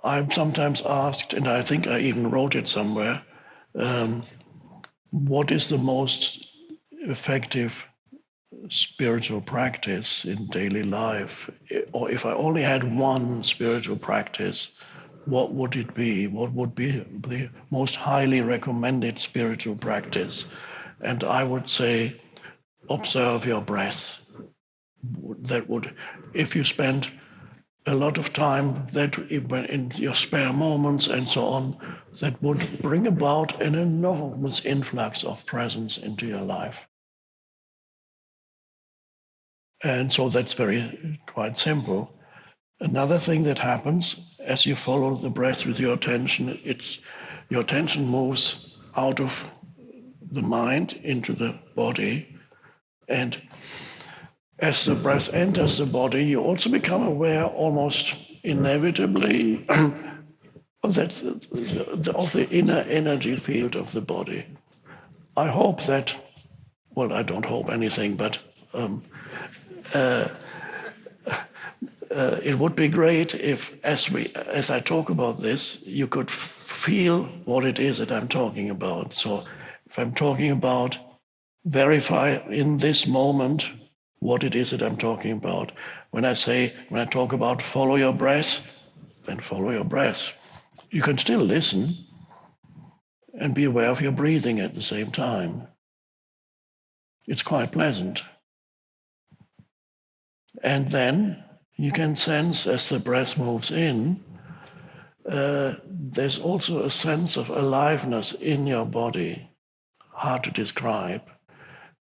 I'm sometimes asked, and I think I even wrote it somewhere, what is the most effective spiritual practice in daily life? Or if I only had one spiritual practice, what would it be? What would be the most highly recommended spiritual practice? And I would say, observe your breath. That would, if you spend a lot of time that in your spare moments and so on, that would bring about an enormous influx of presence into your life. And so that's quite simple. Another thing that happens as you follow the breath with your attention, your attention moves out of the mind into the body. And as the breath enters the body, you also become aware almost inevitably of the inner energy field of the body. I hope that, well, I don't hope anything, but it would be great if, as I talk about this, you could feel what it is that I'm talking about. So if I'm talking about, verify in this moment what it is that I'm talking about. When I talk about follow your breath, then follow your breath. You can still listen and be aware of your breathing at the same time. It's quite pleasant. And then you can sense as the breath moves in, there's also a sense of aliveness in your body, hard to describe.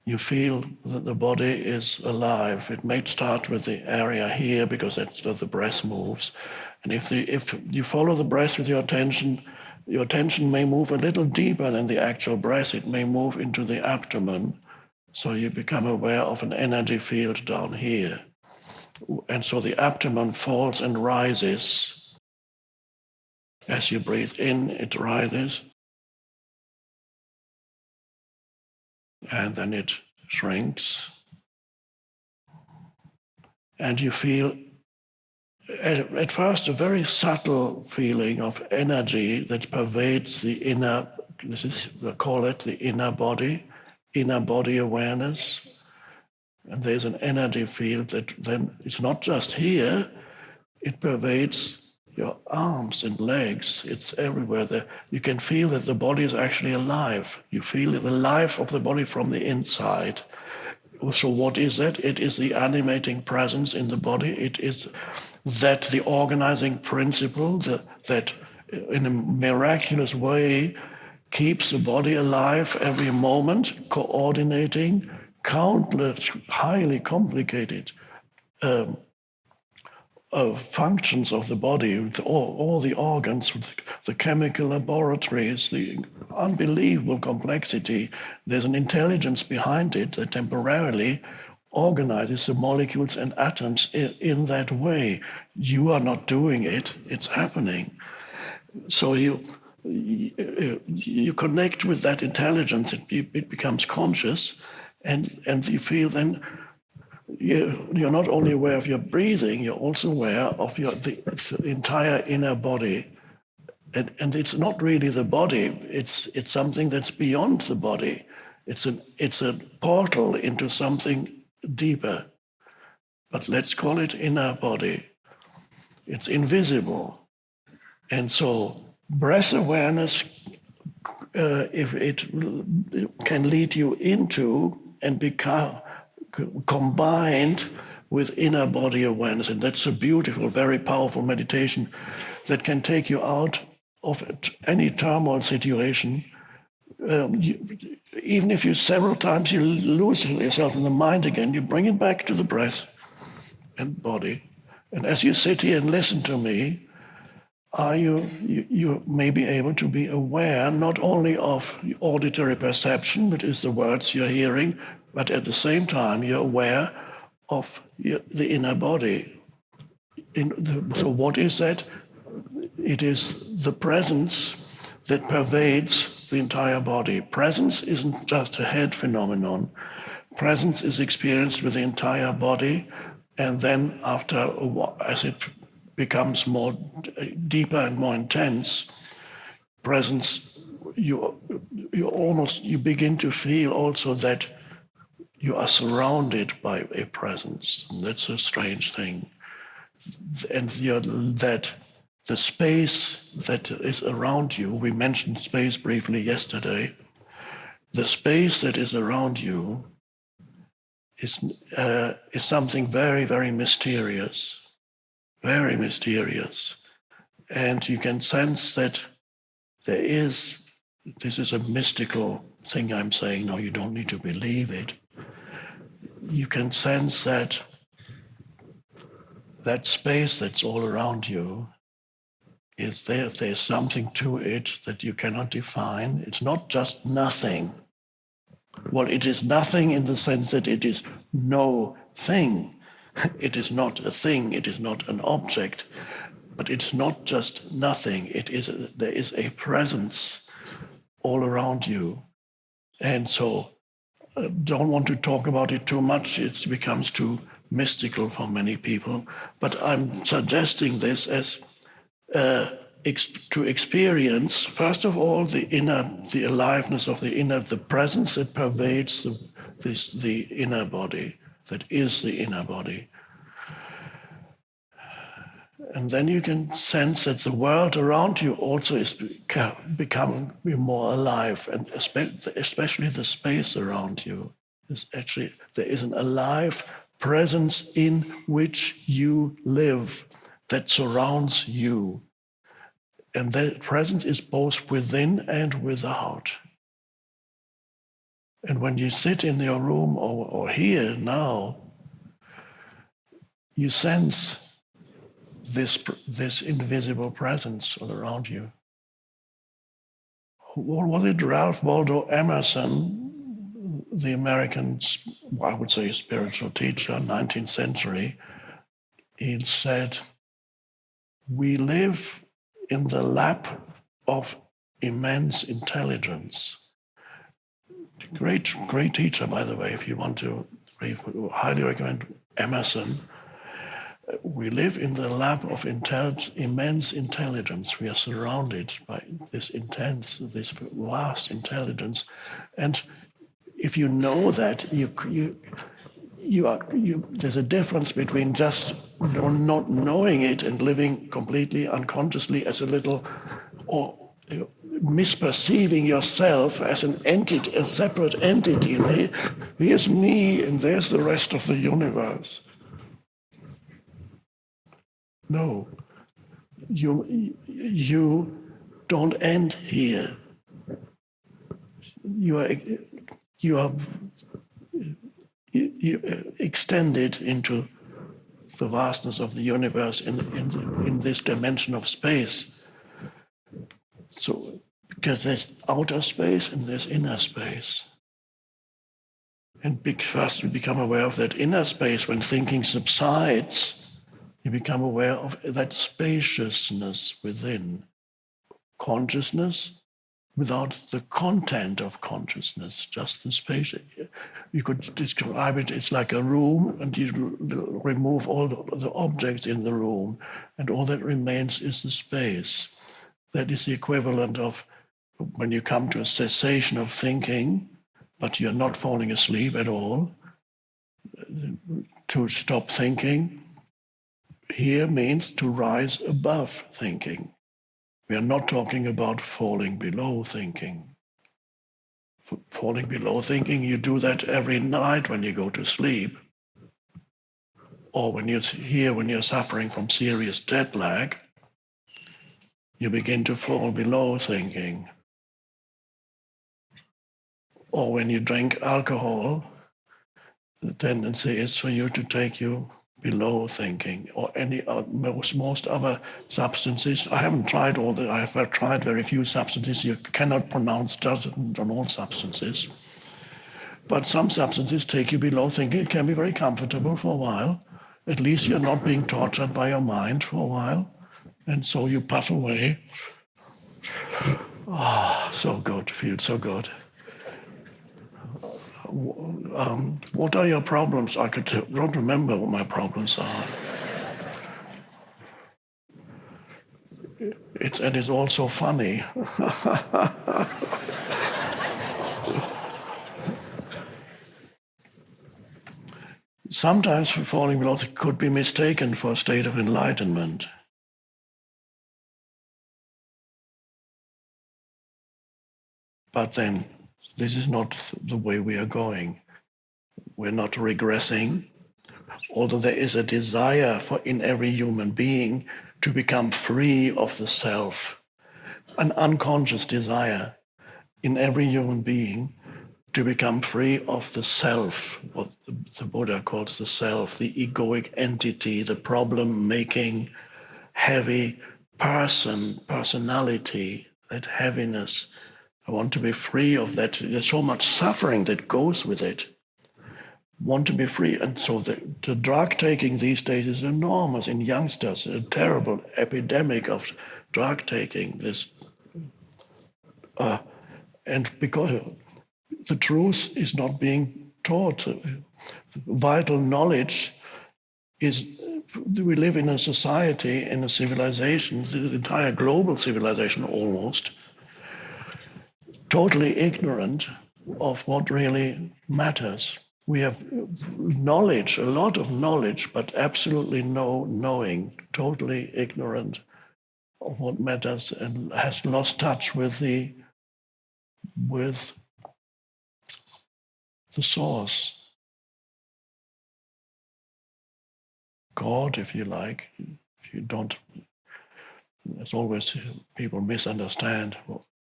You feel that the body is alive. It may start with the area here because that's where the breath moves. And if you follow the breath with your attention may move a little deeper than the actual breath. It may move into the abdomen. So you become aware of an energy field down here. And so the abdomen falls and rises. As you breathe in, it rises. And then it shrinks. And you feel, at first, a very subtle feeling of energy that pervades the inner, we call it the inner body awareness. And there's an energy field that then it's not just here, it pervades your arms and legs. It's everywhere. You can feel that the body is actually alive. You feel the life of the body from the inside. So what is that? It is the animating presence in the body. It is that the organizing principle that in a miraculous way keeps the body alive every moment, coordinating countless highly complicated functions of the body, all the organs, the chemical laboratories, the unbelievable complexity. There's an intelligence behind it that temporarily organizes the molecules and atoms in that way. You are not doing it, it's happening. So you connect with that intelligence, it becomes conscious, and you feel then you're not only aware of your breathing, you're also aware of the entire inner body. And it's not really the body, it's something that's beyond the body. It's a portal into something deeper. But let's call it inner body. It's invisible. And so breath awareness, if it can lead you into and become combined with inner body awareness. And that's a beautiful, very powerful meditation that can take you out of any turmoil situation. Even if several times you lose yourself in the mind again, you bring it back to the breath and body. And as you sit here and listen to me, you may be able to be aware not only of auditory perception, which is the words you're hearing, but at the same time you're aware of the inner body. So what is that? It is the presence that pervades the entire body. Presence isn't just a head phenomenon. Presence is experienced with the entire body, and then after a while, as it becomes more deeper and more intense, presence, you begin to feel also that you are surrounded by a presence. And that's a strange thing. And that the space that is around you, we mentioned space briefly yesterday, the space that is around you is something very, very mysterious, very mysterious. And you can sense that this is a mystical thing I'm saying. No, you don't need to believe it. You can sense that space that's all around you is there. There's something to it that you cannot define. It's not just nothing. Well, it is nothing in the sense that it is no thing. It is not a thing. It is not an object. But it's not just nothing. There is a presence all around you. And so I don't want to talk about it too much. It becomes too mystical for many people. But I'm suggesting this as to experience, first of all, the aliveness of the inner, the presence that pervades the inner body, that is the inner body. And then you can sense that the world around you also is becoming more alive, and especially the space around you. There is an alive presence in which you live that surrounds you. And that presence is both within and without. And when you sit in your room or here now, you sense this invisible presence all around you. What was it? Ralph Waldo Emerson, the American, I would say, spiritual teacher, 19th century, he said, "We live in the lap of immense intelligence." Great teacher, by the way. If you want to, I highly recommend Emerson. We live in the lap of immense intelligence. We are surrounded by this vast intelligence, and if you know that, there's a difference between just not knowing it and living completely unconsciously as a little, or misperceiving yourself as an entity, a separate entity. Here's me, and there's the rest of the universe. No, you don't end here. You are extended into the vastness of the universe in this dimension of space. So, because there's outer space and there's inner space. And first you become aware of that inner space. When thinking subsides, you become aware of that spaciousness within. Consciousness without the content of consciousness, just the space. You could describe it, it's like a room, and you remove all the objects in the room, and all that remains is the space. That is the equivalent of when you come to a cessation of thinking, but you're not falling asleep at all. To stop thinking here means to rise above thinking. We are not talking about falling below thinking. Falling below thinking, you do that every night when you go to sleep, or when you're suffering from serious jet lag, you begin to fall below thinking. Or when you drink alcohol, the tendency is for you to take you below thinking, or most other substances. I haven't tried I've tried very few substances. You cannot pronounce judgment on all substances. But some substances take you below thinking. It can be very comfortable for a while. At least you're not being tortured by your mind for a while. And so you puff away. So good, feels so good. What are your problems? I don't remember what my problems are. It's also funny. Sometimes falling below could be mistaken for a state of enlightenment. But then, this is not the way we are going. We're not regressing, although there is a desire in every human being to become free of the self, an unconscious desire in every human being to become free of the self, what the Buddha calls the self, the egoic entity, the problem-making, heavy personality, that heaviness. I want to be free of that. There's so much suffering that goes with it. Want to be free. And so the drug taking these days is enormous in youngsters, a terrible epidemic of drug taking. And because the truth is not being taught, vital knowledge is, we live in a society, in a civilization, the entire global civilization almost, totally ignorant of what really matters. We have knowledge, a lot of knowledge, but absolutely no knowing, totally ignorant of what matters, and has lost touch with the source. God, if you like. If you don't, as always, people misunderstand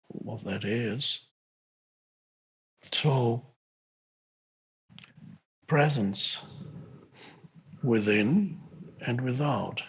what that is. So, presence within and without.